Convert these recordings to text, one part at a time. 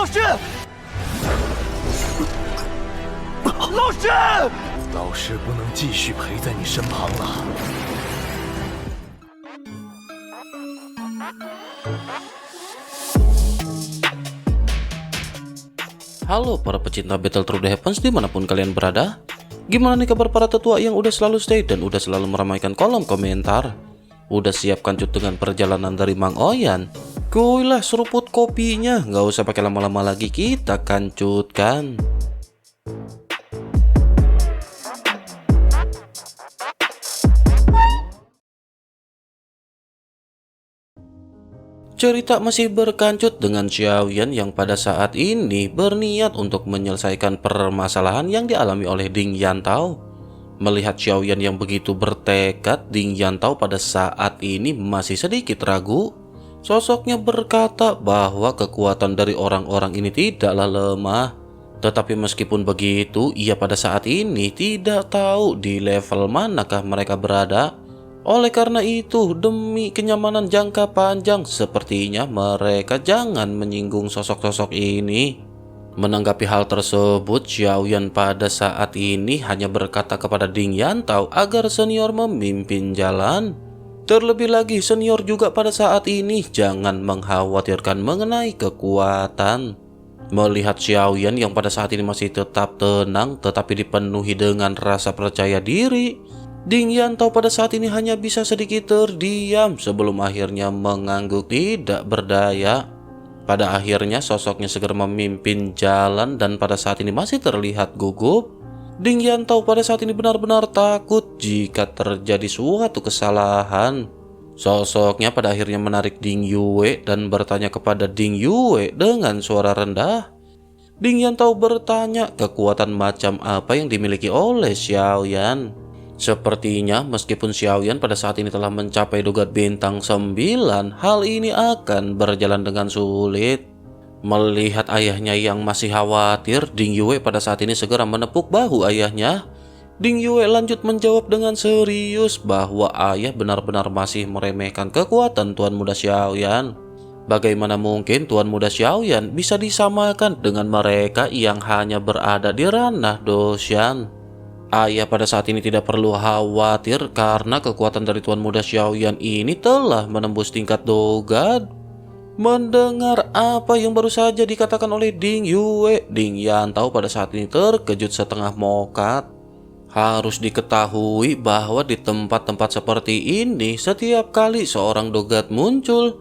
老师，老师，老师不能继续陪在你身旁了。Halo para pecinta Battle Through the Heavens dimanapun kalian berada. Gimana nih kabar para tetua yang udah selalu stay dan udah selalu meramaikan kolom komentar? Udah siap kancut dengan perjalanan dari Mang Oyan? Kuilah seruput kopinya, nggak usah pakai lama-lama lagi, kita kancutkan. Cerita masih berkancut dengan Xiaoyan yang pada saat ini berniat untuk menyelesaikan permasalahan yang dialami oleh Ding Yantao. Melihat Xiaoyan yang begitu bertekad, Ding Yantao pada saat ini masih sedikit ragu. Sosoknya berkata bahwa kekuatan dari orang-orang ini tidaklah lemah. Tetapi meskipun begitu, ia pada saat ini tidak tahu di level manakah mereka berada. Oleh karena itu, demi kenyamanan jangka panjang, sepertinya mereka jangan menyinggung sosok-sosok ini. Menanggapi hal tersebut, Xiaoyan pada saat ini hanya berkata kepada Ding Yantao agar senior memimpin jalan. Terlebih lagi, senior juga pada saat ini jangan mengkhawatirkan mengenai kekuatan. Melihat Xiaoyan yang pada saat ini masih tetap tenang tetapi dipenuhi dengan rasa percaya diri, Ding Yantao pada saat ini hanya bisa sedikit terdiam sebelum akhirnya mengangguk tidak berdaya. Pada akhirnya sosoknya segera memimpin jalan dan pada saat ini masih terlihat gugup. Ding Yantao pada saat ini benar-benar takut jika terjadi suatu kesalahan. Sosoknya pada akhirnya menarik Ding Yue dan bertanya kepada Ding Yue dengan suara rendah. Ding Yantao bertanya kekuatan macam apa yang dimiliki oleh Xiaoyan. Sepertinya meskipun Xiaoyan pada saat ini telah mencapai dogat bintang 9, hal ini akan berjalan dengan sulit. Melihat ayahnya yang masih khawatir, Ding Yue pada saat ini segera menepuk bahu ayahnya. Ding Yue lanjut menjawab dengan serius bahwa ayah benar-benar masih meremehkan kekuatan Tuan Muda Xiaoyan. Bagaimana mungkin Tuan Muda Xiaoyan bisa disamakan dengan mereka yang hanya berada di ranah Doshan? Ayah pada saat ini tidak perlu khawatir karena kekuatan dari Tuan Muda Xiaoyan ini telah menembus tingkat dogat. Mendengar apa yang baru saja dikatakan oleh Ding Yue, Ding Yantao pada saat ini terkejut setengah mokat. Harus diketahui bahwa di tempat-tempat seperti ini setiap kali seorang dogat muncul,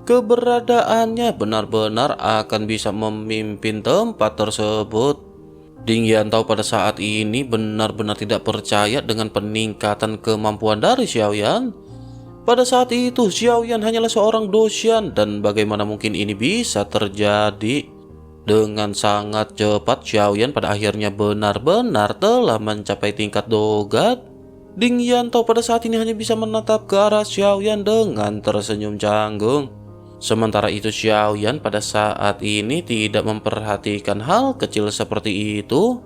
keberadaannya benar-benar akan bisa memimpin tempat tersebut. Ding Yantao pada saat ini benar-benar tidak percaya dengan peningkatan kemampuan dari Xiaoyan. Pada saat itu Xiaoyan hanyalah seorang Doshan dan bagaimana mungkin ini bisa terjadi. Dengan sangat cepat Xiaoyan pada akhirnya benar-benar telah mencapai tingkat dogat. Ding Yantao pada saat ini hanya bisa menatap ke arah Xiaoyan dengan tersenyum canggung. Sementara itu Xiaoyan pada saat ini tidak memperhatikan hal kecil seperti itu.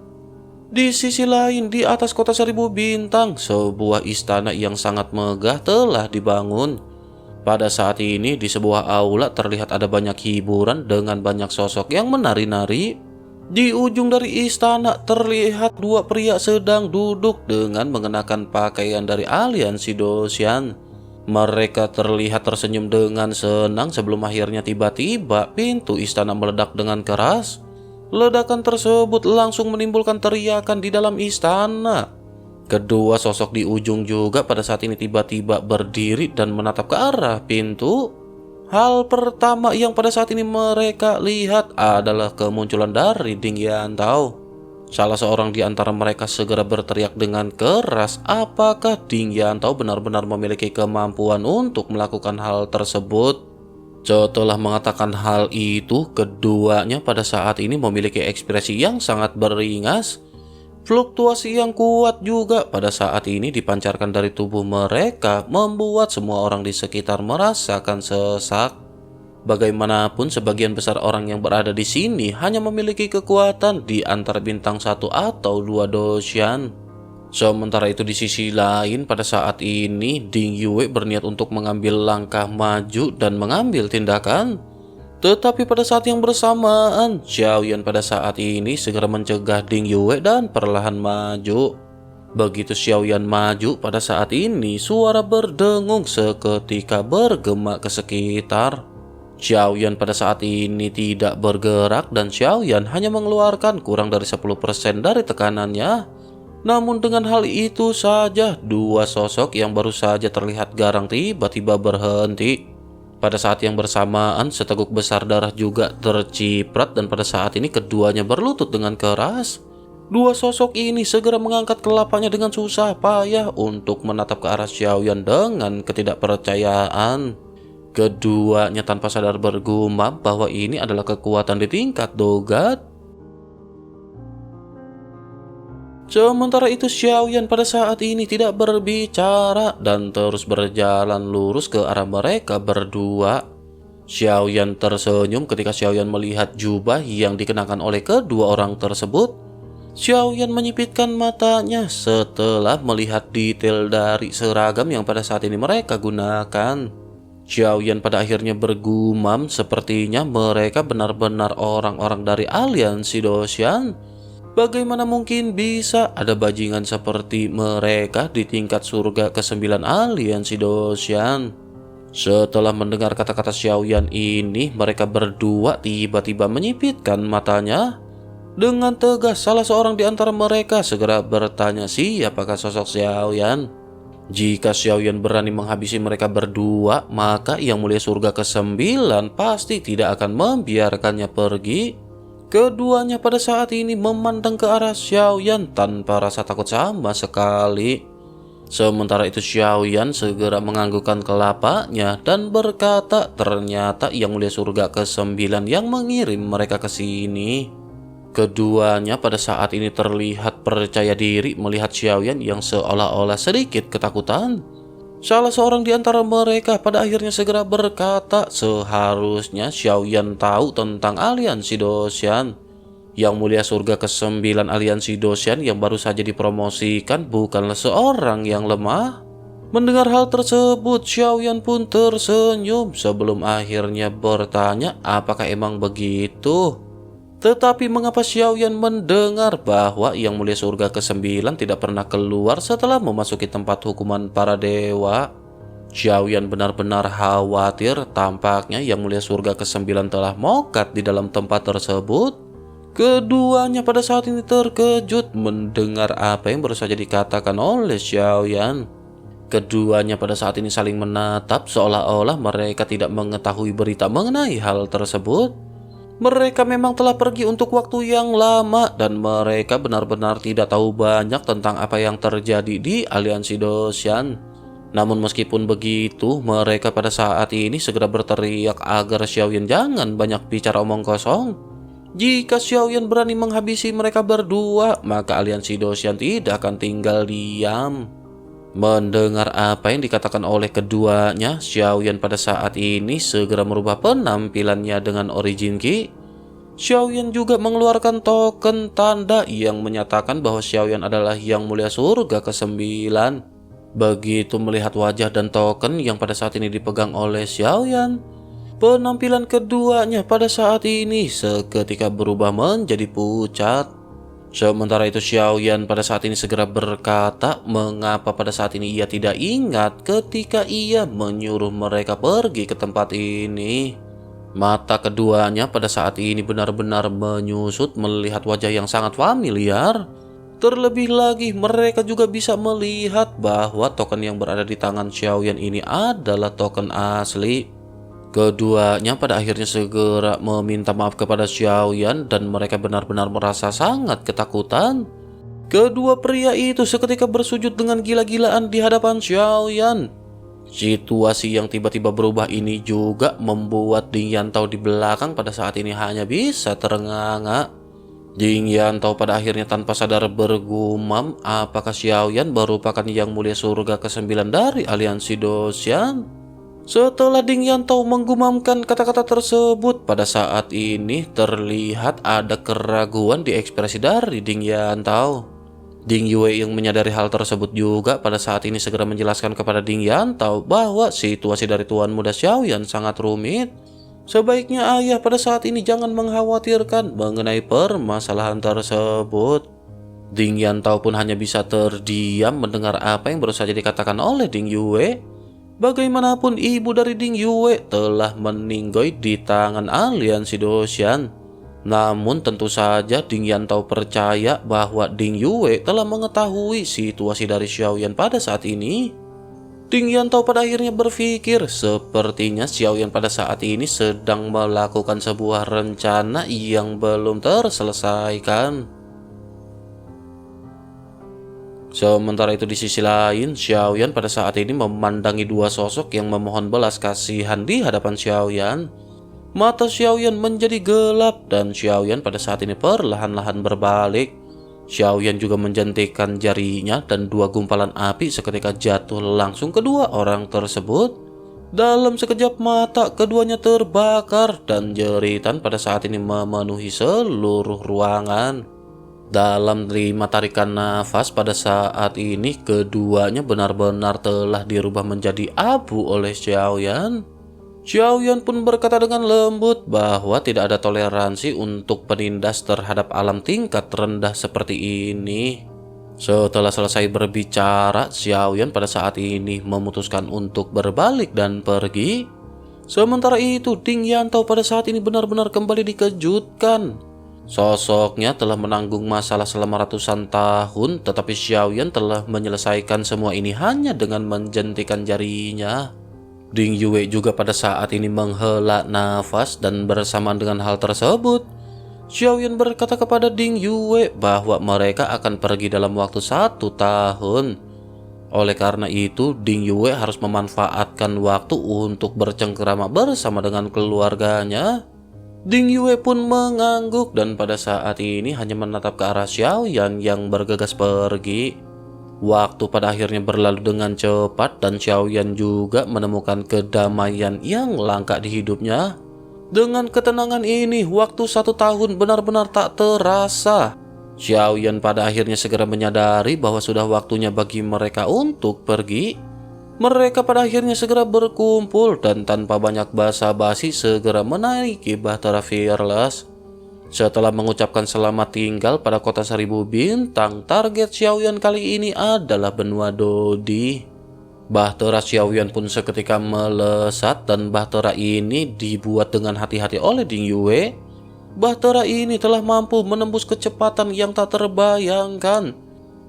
Di sisi lain, di atas kota 1000 bintang, sebuah istana yang sangat megah telah dibangun. Pada saat ini di sebuah aula terlihat ada banyak hiburan dengan banyak sosok yang menari-nari. Di ujung dari istana terlihat dua pria sedang duduk dengan mengenakan pakaian dari aliansi Doshan. Mereka terlihat tersenyum dengan senang sebelum akhirnya tiba-tiba pintu istana meledak dengan keras. Ledakan tersebut langsung menimbulkan teriakan di dalam istana. Kedua sosok di ujung juga pada saat ini tiba-tiba berdiri dan menatap ke arah pintu. Hal pertama yang pada saat ini mereka lihat adalah kemunculan dari Ding Yantao. Salah seorang di antara mereka segera berteriak dengan keras, apakah Ding Yantao benar-benar memiliki kemampuan untuk melakukan hal tersebut? Setelah mengatakan hal itu, keduanya pada saat ini memiliki ekspresi yang sangat beringas. Fluktuasi yang kuat juga pada saat ini dipancarkan dari tubuh mereka, membuat semua orang di sekitar merasakan sesak. Bagaimanapun sebagian besar orang yang berada di sini hanya memiliki kekuatan di antara bintang 1 atau 2 Doshan. Sementara itu di sisi lain pada saat ini Ding Yue berniat untuk mengambil langkah maju dan mengambil tindakan. Tetapi pada saat yang bersamaan, Xiaoyan pada saat ini segera mencegah Ding Yue dan perlahan maju. Begitu Xiaoyan maju pada saat ini, suara berdengung seketika bergema ke sekitar. Xiaoyan pada saat ini tidak bergerak dan Xiaoyan hanya mengeluarkan kurang dari 10% dari tekanannya. Namun dengan hal itu saja, dua sosok yang baru saja terlihat garang tiba-tiba berhenti. Pada saat yang bersamaan, seteguk besar darah juga terciprat dan pada saat ini keduanya berlutut dengan keras. Dua sosok ini segera mengangkat kelapanya dengan susah payah untuk menatap ke arah Xiaoyan dengan ketidakpercayaan. Keduanya tanpa sadar bergumam bahwa ini adalah kekuatan di tingkat dogat. Sementara itu Xiaoyan pada saat ini tidak berbicara dan terus berjalan lurus ke arah mereka berdua. Xiaoyan tersenyum ketika Xiaoyan melihat jubah yang dikenakan oleh kedua orang tersebut. Xiaoyan menyipitkan matanya setelah melihat detail dari seragam yang pada saat ini mereka gunakan. Xiaoyan pada akhirnya bergumam sepertinya mereka benar-benar orang-orang dari aliansi Doshan. Bagaimana mungkin bisa ada bajingan seperti mereka di tingkat surga ke-9 aliansi Doshan? Setelah mendengar kata-kata Xiaoyan ini, mereka berdua tiba-tiba menyipitkan matanya. Dengan tegas, salah seorang di antara mereka segera bertanya siapakah sosok Xiaoyan. Jika Xiaoyan berani menghabisi mereka berdua, maka Yang Mulia Surga ke-9 pasti tidak akan membiarkannya pergi. Keduanya pada saat ini memandang ke arah Xiaoyan tanpa rasa takut sama sekali. Sementara itu Xiaoyan segera menganggukkan kelapanya dan berkata ternyata Yang Mulia Surga ke-9 yang mengirim mereka ke sini. Keduanya pada saat ini terlihat percaya diri melihat Xiaoyan yang seolah-olah sedikit ketakutan. Salah seorang di antara mereka pada akhirnya segera berkata seharusnya Xiaoyan tahu tentang aliansi Doshan. Yang Mulia Surga ke-9 aliansi Doshan yang baru saja dipromosikan bukanlah seorang yang lemah. Mendengar hal tersebut, Xiaoyan pun tersenyum sebelum akhirnya bertanya apakah emang begitu. Tetapi mengapa Xiaoyan mendengar bahwa Yang Mulia Surga ke-9 tidak pernah keluar setelah memasuki tempat hukuman para dewa? Xiaoyan benar-benar khawatir tampaknya Yang Mulia Surga ke-9 telah mokat di dalam tempat tersebut. Keduanya pada saat ini terkejut mendengar apa yang baru saja dikatakan oleh Xiaoyan. Keduanya pada saat ini saling menatap seolah-olah mereka tidak mengetahui berita mengenai hal tersebut. Mereka memang telah pergi untuk waktu yang lama dan mereka benar-benar tidak tahu banyak tentang apa yang terjadi di aliansi Doshan. Namun meskipun begitu, mereka pada saat ini segera berteriak agar Xiaoyan jangan banyak bicara omong kosong. Jika Xiaoyan berani menghabisi mereka berdua, maka aliansi Doshan tidak akan tinggal diam. Mendengar apa yang dikatakan oleh keduanya, Xiaoyan pada saat ini segera merubah penampilannya dengan origin Qi. Xiaoyan juga mengeluarkan token tanda yang menyatakan bahwa Xiaoyan adalah Yang Mulia Surga ke-9. Begitu melihat wajah dan token yang pada saat ini dipegang oleh Xiaoyan, penampilan keduanya pada saat ini seketika berubah menjadi pucat. Sementara itu Xiaoyan pada saat ini segera berkata mengapa pada saat ini ia tidak ingat ketika ia menyuruh mereka pergi ke tempat ini. Mata keduanya pada saat ini benar-benar menyusut melihat wajah yang sangat familiar. Terlebih lagi mereka juga bisa melihat bahwa token yang berada di tangan Xiaoyan ini adalah token asli. Keduanya pada akhirnya segera meminta maaf kepada Xiaoyan dan mereka benar-benar merasa sangat ketakutan. Kedua pria itu seketika bersujud dengan gila-gilaan di hadapan Xiaoyan. Situasi yang tiba-tiba berubah ini juga membuat Ding Yantao di belakang pada saat ini hanya bisa terengah-engah. Ding Yantao pada akhirnya tanpa sadar bergumam apakah Xiaoyan merupakan Yang Mulia Surga ke-9 dari aliansi Doshan. Setelah Ding Yantao menggumamkan kata-kata tersebut, pada saat ini terlihat ada keraguan di ekspresi dari Ding Yantao. Ding Yue yang menyadari hal tersebut juga pada saat ini segera menjelaskan kepada Ding Yantao bahwa situasi dari Tuan Muda Xiaoyan sangat rumit. Sebaiknya ayah pada saat ini jangan mengkhawatirkan mengenai permasalahan tersebut. Ding Yantao pun hanya bisa terdiam mendengar apa yang baru saja dikatakan oleh Ding Yue. Bagaimanapun ibu dari Ding Yue telah meninggoy di tangan aliansi Doshan. Namun tentu saja Ding Yantao percaya bahwa Ding Yue telah mengetahui situasi dari Xiaoyan pada saat ini. Ding Yantao pada akhirnya berpikir sepertinya Xiaoyan pada saat ini sedang melakukan sebuah rencana yang belum terselesaikan. Sementara itu di sisi lain, Xiaoyan pada saat ini memandangi dua sosok yang memohon belas kasihan di hadapan Xiaoyan. Mata Xiaoyan menjadi gelap dan Xiaoyan pada saat ini perlahan-lahan berbalik. Xiaoyan juga menjentikan jarinya dan dua gumpalan api seketika jatuh langsung kedua orang tersebut. Dalam sekejap mata keduanya terbakar dan jeritan pada saat ini memenuhi seluruh ruangan. Dalam 5 tarikan nafas pada saat ini keduanya benar-benar telah dirubah menjadi abu oleh Xiaoyan. Xiaoyan pun berkata dengan lembut bahwa tidak ada toleransi untuk penindas terhadap alam tingkat rendah seperti ini. Setelah selesai berbicara, Xiaoyan pada saat ini memutuskan untuk berbalik dan pergi. Sementara itu, Ding Yantao pada saat ini benar-benar kembali dikejutkan. Sosoknya telah menanggung masalah selama ratusan tahun, tetapi Xiaoyan telah menyelesaikan semua ini hanya dengan menjentikan jarinya. Ding Yue juga pada saat ini menghela nafas dan bersamaan dengan hal tersebut, Xiaoyan berkata kepada Ding Yue bahwa mereka akan pergi dalam waktu 1 tahun. Oleh karena itu, Ding Yue harus memanfaatkan waktu untuk bercengkerama bersama dengan keluarganya. Ding Yue pun mengangguk dan pada saat ini hanya menatap ke arah Xiaoyan yang bergegas pergi. Waktu pada akhirnya berlalu dengan cepat dan Xiaoyan juga menemukan kedamaian yang langka di hidupnya. Dengan ketenangan ini, waktu 1 tahun benar-benar tak terasa. Xiaoyan pada akhirnya segera menyadari bahwa sudah waktunya bagi mereka untuk pergi. Mereka pada akhirnya segera berkumpul dan tanpa banyak basa-basi segera menaiki Bahtera Fearless. Setelah mengucapkan selamat tinggal pada kota 1000 bintang, target Xiaoyan kali ini adalah benua Dodi. Bahtera Xiaoyan pun seketika melesat dan bahtera ini dibuat dengan hati-hati oleh Ding Yue. Bahtera ini telah mampu menembus kecepatan yang tak terbayangkan.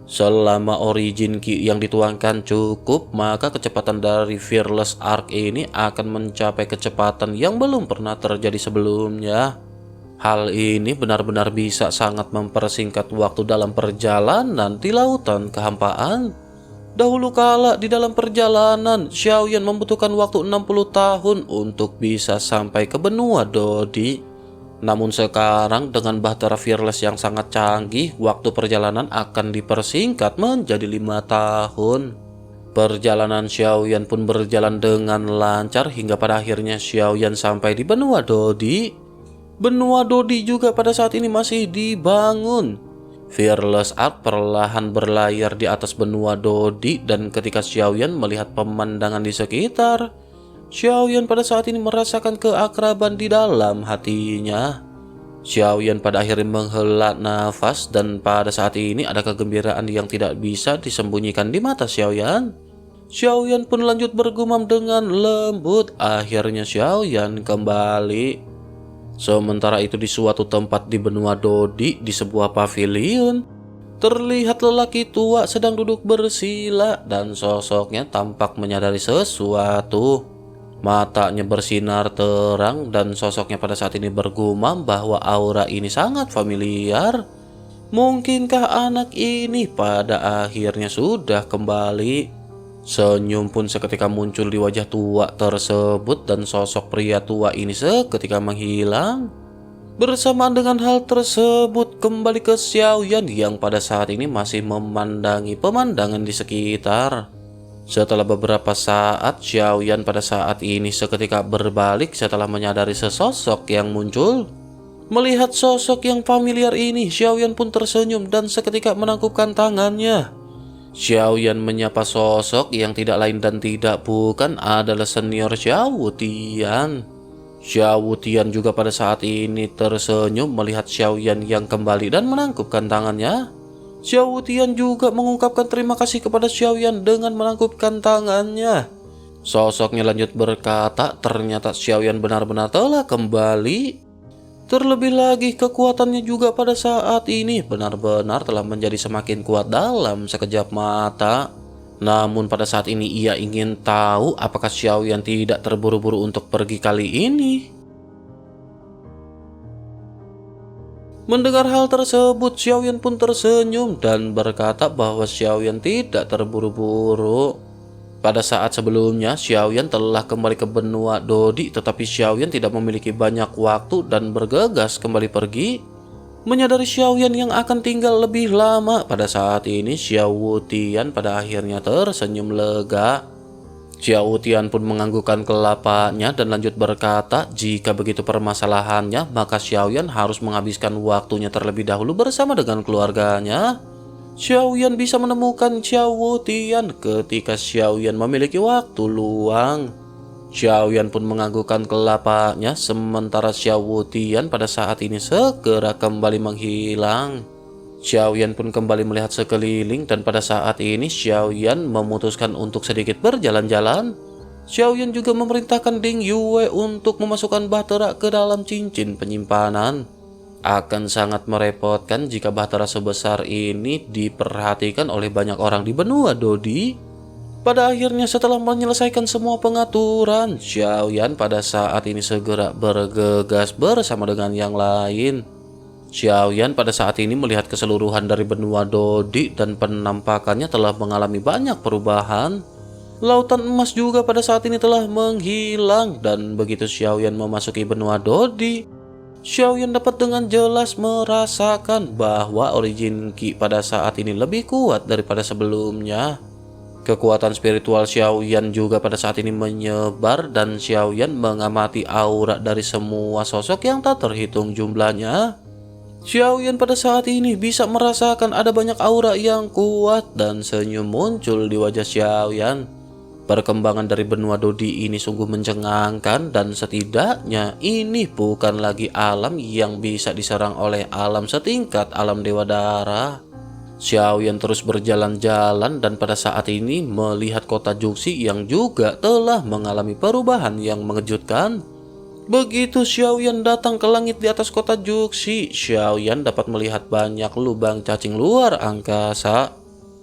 Selama origin Ki yang dituangkan cukup, maka kecepatan dari Fearless Arc ini akan mencapai kecepatan yang belum pernah terjadi sebelumnya. Hal ini benar-benar bisa sangat mempersingkat waktu dalam perjalanan di lautan kehampaan. Dahulu kala di dalam perjalanan, Xiaoyan membutuhkan waktu 60 tahun untuk bisa sampai ke benua Dodi. Namun sekarang dengan Bahtera Fearless yang sangat canggih, waktu perjalanan akan dipersingkat menjadi 5 tahun. Perjalanan Xiaoyan pun berjalan dengan lancar hingga pada akhirnya Xiaoyan sampai di benua Dodi. Benua Dodi juga pada saat ini masih dibangun. Fearless Arc perlahan berlayar di atas benua Dodi dan ketika Xiaoyan melihat pemandangan di sekitar, Xiaoyan pada saat ini merasakan keakraban di dalam hatinya. Xiaoyan pada akhirnya menghela nafas dan pada saat ini ada kegembiraan yang tidak bisa disembunyikan di mata Xiaoyan. Xiaoyan pun lanjut bergumam dengan lembut. Akhirnya Xiaoyan kembali. Sementara itu di suatu tempat di benua Dodi, di sebuah pavilion, terlihat lelaki tua sedang duduk bersila dan sosoknya tampak menyadari sesuatu. Matanya bersinar terang dan sosoknya pada saat ini bergumam bahwa aura ini sangat familiar. Mungkinkah anak ini pada akhirnya sudah kembali? Senyum pun seketika muncul di wajah tua tersebut dan sosok pria tua ini seketika menghilang. Bersamaan dengan hal tersebut, kembali ke Xiaoyan yang pada saat ini masih memandangi pemandangan di sekitar. Setelah beberapa saat, Xiaoyan pada saat ini seketika berbalik setelah menyadari sesosok yang muncul. Melihat sosok yang familiar ini, Xiaoyan pun tersenyum dan seketika menangkupkan tangannya. Xiaoyan menyapa sosok yang tidak lain dan tidak bukan adalah senior Xiao Tian. Xiao Wutian juga pada saat ini tersenyum melihat Xiaoyan yang kembali dan menangkupkan tangannya. Xiao Wutian juga mengungkapkan terima kasih kepada Xiaoyan dengan menangkupkan tangannya. Sosoknya lanjut berkata, ternyata Xiaoyan benar-benar telah kembali. Terlebih lagi kekuatannya juga pada saat ini benar-benar telah menjadi semakin kuat dalam sekejap mata. Namun pada saat ini ia ingin tahu apakah Xiaoyan tidak terburu-buru untuk pergi kali ini. Mendengar hal tersebut, Xiaoyan pun tersenyum dan berkata bahwa Xiaoyan tidak terburu-buru. Pada saat sebelumnya, Xiaoyan telah kembali ke benua Dodi, tetapi Xiaoyan tidak memiliki banyak waktu dan bergegas kembali pergi. Menyadari Xiaoyan yang akan tinggal lebih lama, pada saat ini Xiao Wutian pada akhirnya tersenyum lega. Xiao Wutian pun menganggukkan kelapanya dan lanjut berkata, jika begitu permasalahannya, maka Xiaoyan harus menghabiskan waktunya terlebih dahulu bersama dengan keluarganya. Xiaoyan bisa menemukan Xiao Wutian ketika Xiaoyan memiliki waktu luang. Xiaoyan pun menganggukkan kelapanya, sementara Xiao Wutian pada saat ini segera kembali menghilang. Xiaoyan pun kembali melihat sekeliling dan pada saat ini Xiaoyan memutuskan untuk sedikit berjalan-jalan. Xiaoyan juga memerintahkan Ding Yue untuk memasukkan bahtera ke dalam cincin penyimpanan. Akan sangat merepotkan jika bahtera sebesar ini diperhatikan oleh banyak orang di benua Dodi. Pada akhirnya setelah menyelesaikan semua pengaturan, Xiaoyan pada saat ini segera bergegas bersama dengan yang lain. Xiaoyan pada saat ini melihat keseluruhan dari benua Dodi dan penampakannya telah mengalami banyak perubahan. Lautan emas juga pada saat ini telah menghilang dan begitu Xiaoyan memasuki benua Dodi, Xiaoyan dapat dengan jelas merasakan bahwa origin Qi pada saat ini lebih kuat daripada sebelumnya. Kekuatan spiritual Xiaoyan juga pada saat ini menyebar dan Xiaoyan mengamati aura dari semua sosok yang tak terhitung jumlahnya. Xiaoyan pada saat ini bisa merasakan ada banyak aura yang kuat dan senyum muncul di wajah Xiaoyan. Perkembangan dari benua Dodi ini sungguh mencengangkan dan setidaknya ini bukan lagi alam yang bisa diserang oleh alam setingkat alam Dewa Dara. Xiaoyan terus berjalan-jalan dan pada saat ini melihat kota Juxi yang juga telah mengalami perubahan yang mengejutkan. Begitu Xiaoyan datang ke langit di atas kota Juxi, Xiaoyan dapat melihat banyak lubang cacing luar angkasa.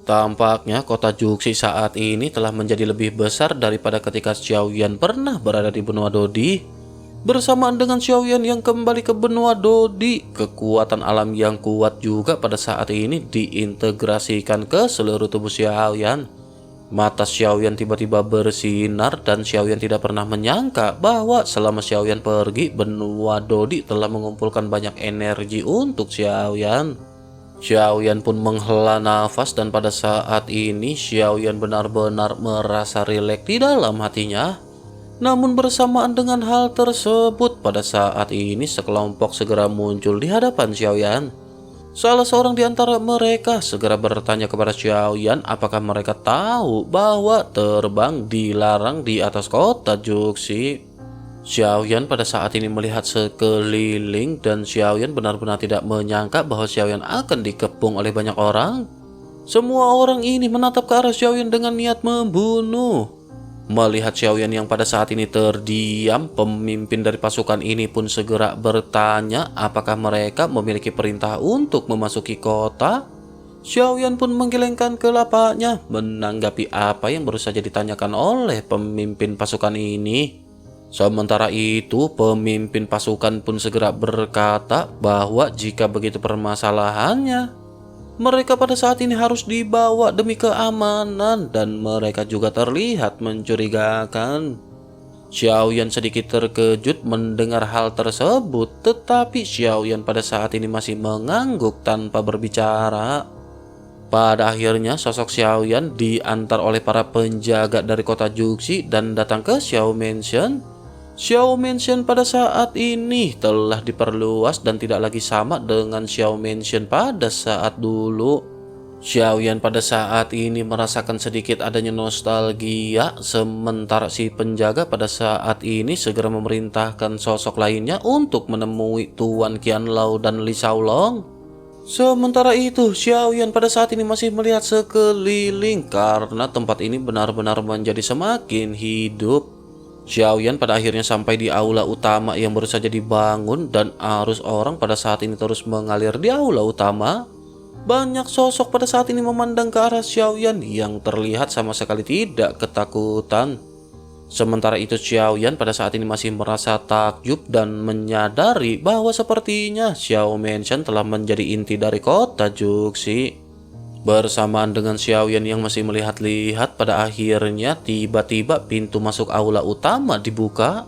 Tampaknya kota Juxi saat ini telah menjadi lebih besar daripada ketika Xiaoyan pernah berada di benua Dodi. Bersamaan dengan Xiaoyan yang kembali ke benua Dodi, kekuatan alam yang kuat juga pada saat ini diintegrasikan ke seluruh tubuh Xiaoyan. Mata Xiaoyan tiba-tiba bersinar dan Xiaoyan tidak pernah menyangka bahwa selama Xiaoyan pergi, benua Dodi telah mengumpulkan banyak energi untuk Xiaoyan. Xiaoyan pun menghela nafas dan pada saat ini Xiaoyan benar-benar merasa rileks di dalam hatinya. Namun bersamaan dengan hal tersebut, pada saat ini sekelompok segera muncul di hadapan Xiaoyan. Salah seorang di antara mereka segera bertanya kepada Xiaoyan apakah mereka tahu bahwa terbang dilarang di atas kota Juxi. Xiaoyan pada saat ini melihat sekeliling dan Xiaoyan benar-benar tidak menyangka bahwa Xiaoyan akan dikepung oleh banyak orang. Semua orang ini menatap ke arah Xiaoyan dengan niat membunuh. Melihat Xiaoyan yang pada saat ini terdiam, pemimpin dari pasukan ini pun segera bertanya apakah mereka memiliki perintah untuk memasuki kota. Xiaoyan pun menggelengkan kelapanya menanggapi apa yang baru saja ditanyakan oleh pemimpin pasukan ini. Sementara itu, pemimpin pasukan pun segera berkata bahwa jika begitu permasalahannya, mereka pada saat ini harus dibawa demi keamanan dan mereka juga terlihat mencurigakan. Xiaoyan sedikit terkejut mendengar hal tersebut, tetapi Xiaoyan pada saat ini masih mengangguk tanpa berbicara. Pada akhirnya sosok Xiaoyan diantar oleh para penjaga dari kota Juxi dan datang ke Xiao Mansion. Xiao Mansion pada saat ini telah diperluas dan tidak lagi sama dengan Xiao Mansion pada saat dulu. Xiaoyan pada saat ini merasakan sedikit adanya nostalgia, sementara si penjaga pada saat ini segera memerintahkan sosok lainnya untuk menemui Tuan Qianlao dan Li Shaolong. Sementara itu, Xiaoyan pada saat ini masih melihat sekeliling karena tempat ini benar-benar menjadi semakin hidup. Xiaoyan pada akhirnya sampai di aula utama yang baru saja dibangun dan arus orang pada saat ini terus mengalir di aula utama. Banyak sosok pada saat ini memandang ke arah Xiaoyan yang terlihat sama sekali tidak ketakutan. Sementara itu Xiaoyan pada saat ini masih merasa takjub dan menyadari bahwa sepertinya Xiao Mansion telah menjadi inti dari kota Juxi. Bersamaan dengan Xiaoyan yang masih melihat-lihat, pada akhirnya tiba-tiba pintu masuk aula utama dibuka.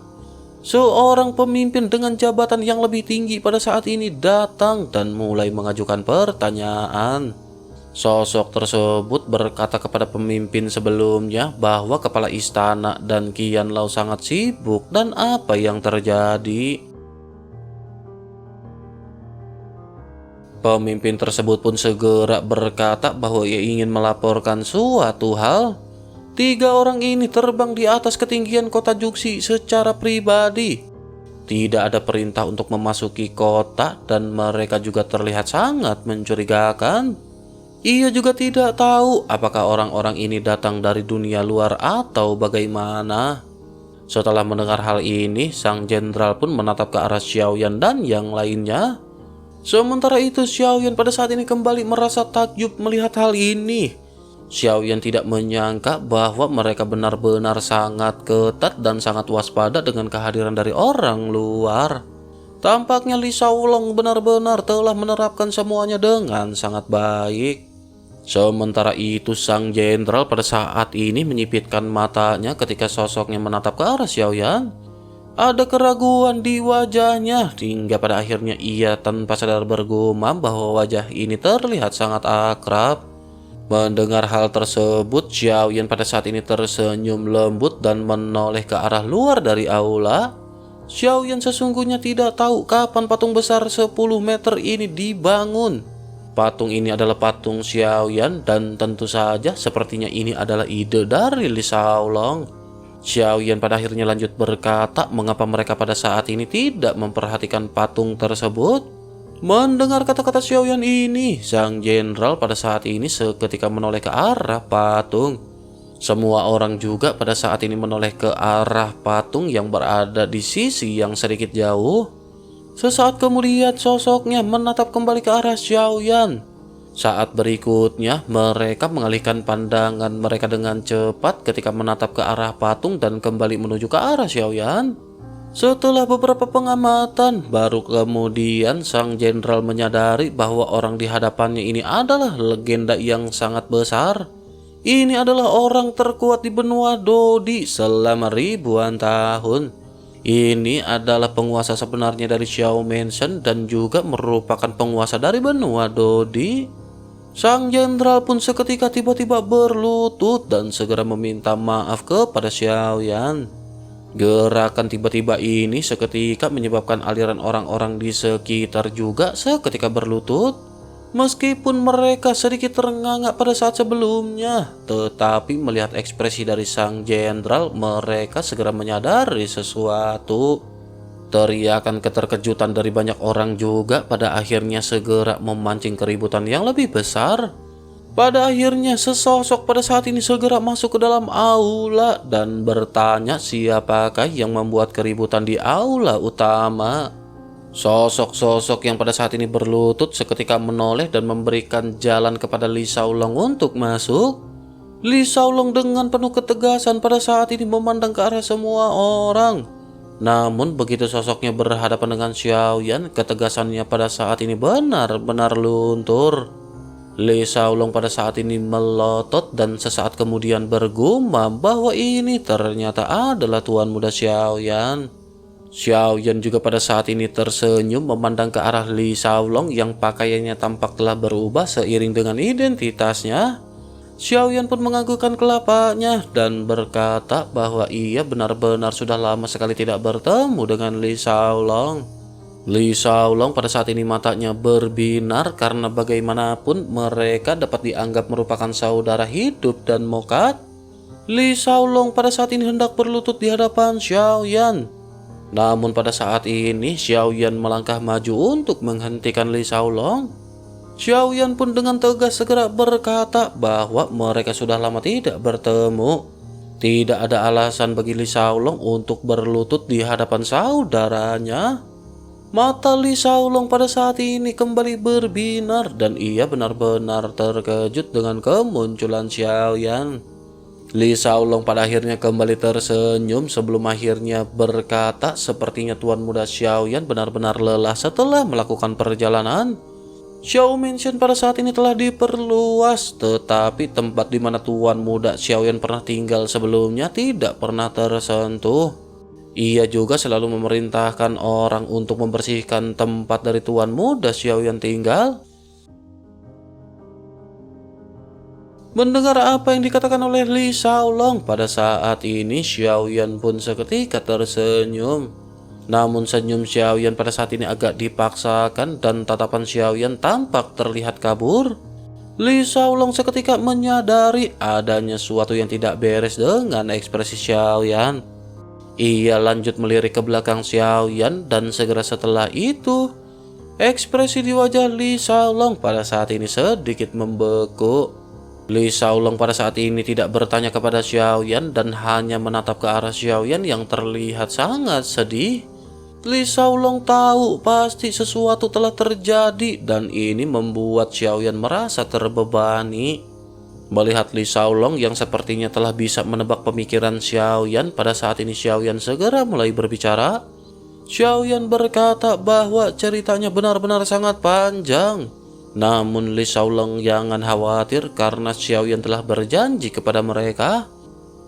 Seorang pemimpin dengan jabatan yang lebih tinggi pada saat ini datang dan mulai mengajukan pertanyaan. Sosok tersebut berkata kepada pemimpin sebelumnya bahwa kepala istana dan Qianlao sangat sibuk dan apa yang terjadi. Pemimpin tersebut pun segera berkata bahwa ia ingin melaporkan suatu hal. 3 orang ini terbang di atas ketinggian kota Juxi secara pribadi. Tidak ada perintah untuk memasuki kota dan mereka juga terlihat sangat mencurigakan. Ia juga tidak tahu apakah orang-orang ini datang dari dunia luar atau bagaimana. Setelah mendengar hal ini, sang jenderal pun menatap ke arah Xiaoyan dan yang lainnya. Sementara itu, Xiaoyan pada saat ini kembali merasa takjub melihat hal ini. Xiaoyan tidak menyangka bahwa mereka benar-benar sangat ketat dan sangat waspada dengan kehadiran dari orang luar. Tampaknya Li Shaolong benar-benar telah menerapkan semuanya dengan sangat baik. Sementara itu sang jenderal pada saat ini menyipitkan matanya ketika sosoknya menatap ke arah Xiaoyan. Ada keraguan di wajahnya hingga pada akhirnya ia tanpa sadar bergumam bahwa wajah ini terlihat sangat akrab. Mendengar hal tersebut, Xiaoyan pada saat ini tersenyum lembut dan menoleh ke arah luar dari aula. Xiaoyan sesungguhnya tidak tahu kapan patung besar 10 meter ini dibangun. Patung ini adalah patung Xiaoyan dan tentu saja sepertinya ini adalah ide dari Li Shaolong. Xiaoyan pada akhirnya lanjut berkata mengapa mereka pada saat ini tidak memperhatikan patung tersebut. Mendengar kata-kata Xiaoyan ini, sang jenderal pada saat ini seketika menoleh ke arah patung. Semua orang juga pada saat ini menoleh ke arah patung yang berada di sisi yang sedikit jauh. Sesaat kemudian sosoknya menatap kembali ke arah Xiaoyan. Saat berikutnya mereka mengalihkan pandangan mereka dengan cepat ketika menatap ke arah patung dan kembali menuju ke arah Xiaoyan. Setelah beberapa pengamatan, baru kemudian sang jenderal menyadari bahwa orang di hadapannya ini adalah legenda yang sangat besar. Ini adalah orang terkuat di benua Dodi selama ribuan tahun. Ini adalah penguasa sebenarnya dari Xiao Mansion dan juga merupakan penguasa dari benua Dodi. Sang jenderal pun seketika tiba-tiba berlutut dan segera meminta maaf kepada Xiaoyan. Gerakan tiba-tiba ini seketika menyebabkan aliran orang-orang di sekitar juga seketika berlutut. Meskipun mereka sedikit terengah-engah pada saat sebelumnya, tetapi melihat ekspresi dari sang jenderal, mereka segera menyadari sesuatu. Teriakan keterkejutan dari banyak orang juga pada akhirnya segera memancing keributan yang lebih besar. Pada akhirnya sesosok pada saat ini segera masuk ke dalam aula dan bertanya siapakah yang membuat keributan di aula utama. Sosok-sosok yang pada saat ini berlutut seketika menoleh dan memberikan jalan kepada Li Shaolong untuk masuk. Li Shaolong dengan penuh ketegasan pada saat ini memandang ke arah semua orang. Namun begitu sosoknya berhadapan dengan Xiaoyan, ketegasannya pada saat ini benar-benar luntur. Li Shaolong pada saat ini melotot dan sesaat kemudian bergumam bahwa ini ternyata adalah tuan muda Xiaoyan. Xiaoyan juga pada saat ini tersenyum memandang ke arah Li Shaolong yang pakaiannya tampak telah berubah seiring dengan identitasnya. Xiaoyan pun menganggukkan kelapanya dan berkata bahwa ia benar-benar sudah lama sekali tidak bertemu dengan Li Shaolong. Li Shaolong pada saat ini matanya berbinar karena bagaimanapun mereka dapat dianggap merupakan saudara hidup dan mokat. Li Shaolong pada saat ini hendak berlutut di hadapan Xiaoyan. Namun pada saat ini Xiaoyan melangkah maju untuk menghentikan Li Shaolong. Xiaoyan pun dengan tegas segera berkata bahwa mereka sudah lama tidak bertemu. Tidak ada alasan bagi Li Shaolong untuk berlutut di hadapan saudaranya. Mata Li Shaolong pada saat ini kembali berbinar dan ia benar-benar terkejut dengan kemunculan Xiaoyan. Li Shaolong pada akhirnya kembali tersenyum sebelum akhirnya berkata sepertinya Tuan Muda Xiaoyan benar-benar lelah setelah melakukan perjalanan. Xiao Mansion pada saat ini telah diperluas, tetapi tempat di mana Tuan Muda Xiaoyan pernah tinggal sebelumnya tidak pernah tersentuh. Ia juga selalu memerintahkan orang untuk membersihkan tempat dari Tuan Muda Xiaoyan tinggal. Mendengar apa yang dikatakan oleh Li Shaolong pada saat ini, Xiaoyan pun seketika tersenyum. Namun senyum Xiaoyan pada saat ini agak dipaksakan dan tatapan Xiaoyan tampak terlihat kabur. Li Shaolong seketika menyadari adanya sesuatu yang tidak beres dengan ekspresi Xiaoyan. Ia lanjut melirik ke belakang Xiaoyan dan segera setelah itu ekspresi di wajah Li Shaolong pada saat ini sedikit membeku. Li Shaolong pada saat ini tidak bertanya kepada Xiaoyan dan hanya menatap ke arah Xiaoyan yang terlihat sangat sedih. Li Shaolong tahu pasti sesuatu telah terjadi dan ini membuat Xiaoyan merasa terbebani. Melihat Li Shaolong yang sepertinya telah bisa menebak pemikiran Xiaoyan, pada saat ini Xiaoyan segera mulai berbicara. Xiaoyan berkata bahwa ceritanya benar-benar sangat panjang. Namun Li Shaolong jangan khawatir karena Xiaoyan telah berjanji kepada mereka.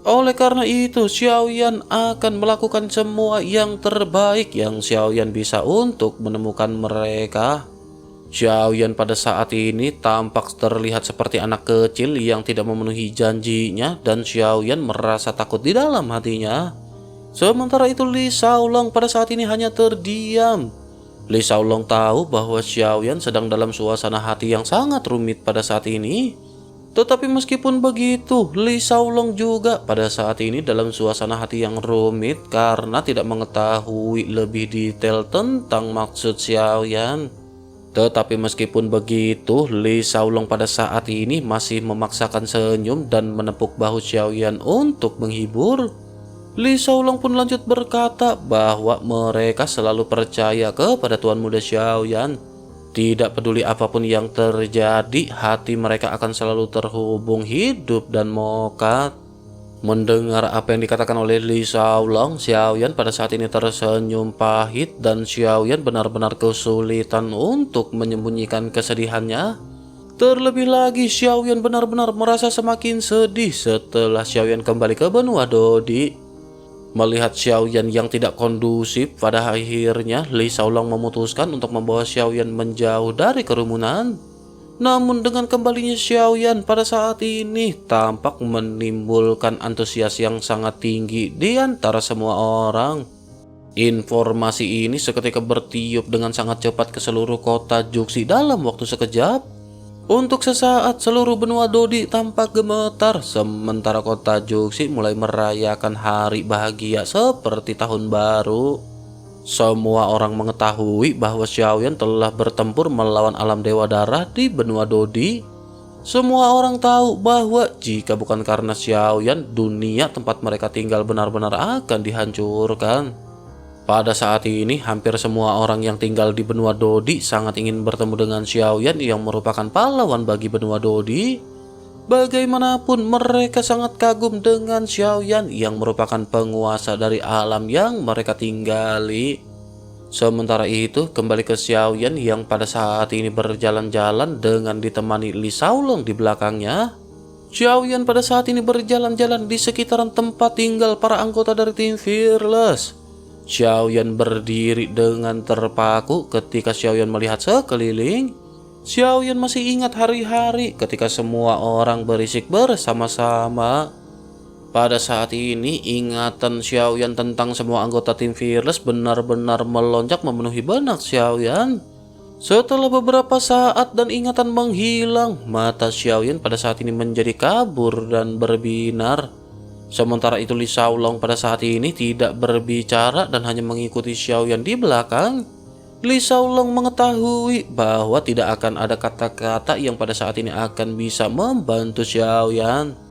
Oleh karena itu Xiaoyan akan melakukan semua yang terbaik yang Xiaoyan bisa untuk menemukan mereka. Xiaoyan pada saat ini tampak terlihat seperti anak kecil yang tidak memenuhi janjinya dan Xiaoyan merasa takut di dalam hatinya. Sementara itu Li Shaolong pada saat ini hanya terdiam. Li Shaolong tahu bahwa Xiaoyan sedang dalam suasana hati yang sangat rumit pada saat ini. Tetapi meskipun begitu, Li Shaolong juga pada saat ini dalam suasana hati yang rumit karena tidak mengetahui lebih detail tentang maksud Xiaoyan. Tetapi meskipun begitu, Li Shaolong pada saat ini masih memaksakan senyum dan menepuk bahu Xiaoyan untuk menghibur. Li Shaolong pun lanjut berkata bahwa mereka selalu percaya kepada Tuan Muda Xiaoyan. Tidak peduli apapun yang terjadi, hati mereka akan selalu terhubung hidup dan mokat. Mendengar apa yang dikatakan oleh Li Shaolong, Xiaoyan pada saat ini tersenyum pahit dan Xiaoyan benar-benar kesulitan untuk menyembunyikan kesedihannya. Terlebih lagi Xiaoyan benar-benar merasa semakin sedih setelah Xiaoyan kembali ke benua Dodi. Melihat Xiaoyan yang tidak kondusif, pada akhirnya Li Shaolong memutuskan untuk membawa Xiaoyan menjauh dari kerumunan. Namun dengan kembalinya Xiaoyan pada saat ini tampak menimbulkan antusias yang sangat tinggi di antara semua orang. Informasi ini seketika bertiup dengan sangat cepat ke seluruh kota Juxi dalam waktu sekejap. Untuk sesaat seluruh benua Dodi tampak gemetar, sementara kota Juxi mulai merayakan hari bahagia seperti tahun baru. Semua orang mengetahui bahwa Xiaoyan telah bertempur melawan alam dewa darah di benua Dodi. Semua orang tahu bahwa jika bukan karena Xiaoyan, dunia tempat mereka tinggal benar-benar akan dihancurkan. Pada saat ini, hampir semua orang yang tinggal di benua Dodi sangat ingin bertemu dengan Xiaoyan yang merupakan pahlawan bagi benua Dodi. Bagaimanapun mereka sangat kagum dengan Xiaoyan yang merupakan penguasa dari alam yang mereka tinggali. Sementara itu kembali ke Xiaoyan yang pada saat ini berjalan-jalan dengan ditemani Li Shaolong di belakangnya. Xiaoyan pada saat ini berjalan-jalan di sekitaran tempat tinggal para anggota dari tim Fearless. Xiaoyan berdiri dengan terpaku ketika Xiaoyan melihat sekeliling. Xiaoyan masih ingat hari-hari ketika semua orang berisik bersama-sama. Pada saat ini, ingatan Xiaoyan tentang semua anggota tim Fearless benar-benar melonjak memenuhi benak Xiaoyan. Setelah beberapa saat dan ingatan menghilang, mata Xiaoyan pada saat ini menjadi kabur dan berbinar. Sementara itu Li Shaolong pada saat ini tidak berbicara dan hanya mengikuti Xiaoyan di belakang. Li Shaolong mengetahui bahwa tidak akan ada kata-kata yang pada saat ini akan bisa membantu Xiaoyan.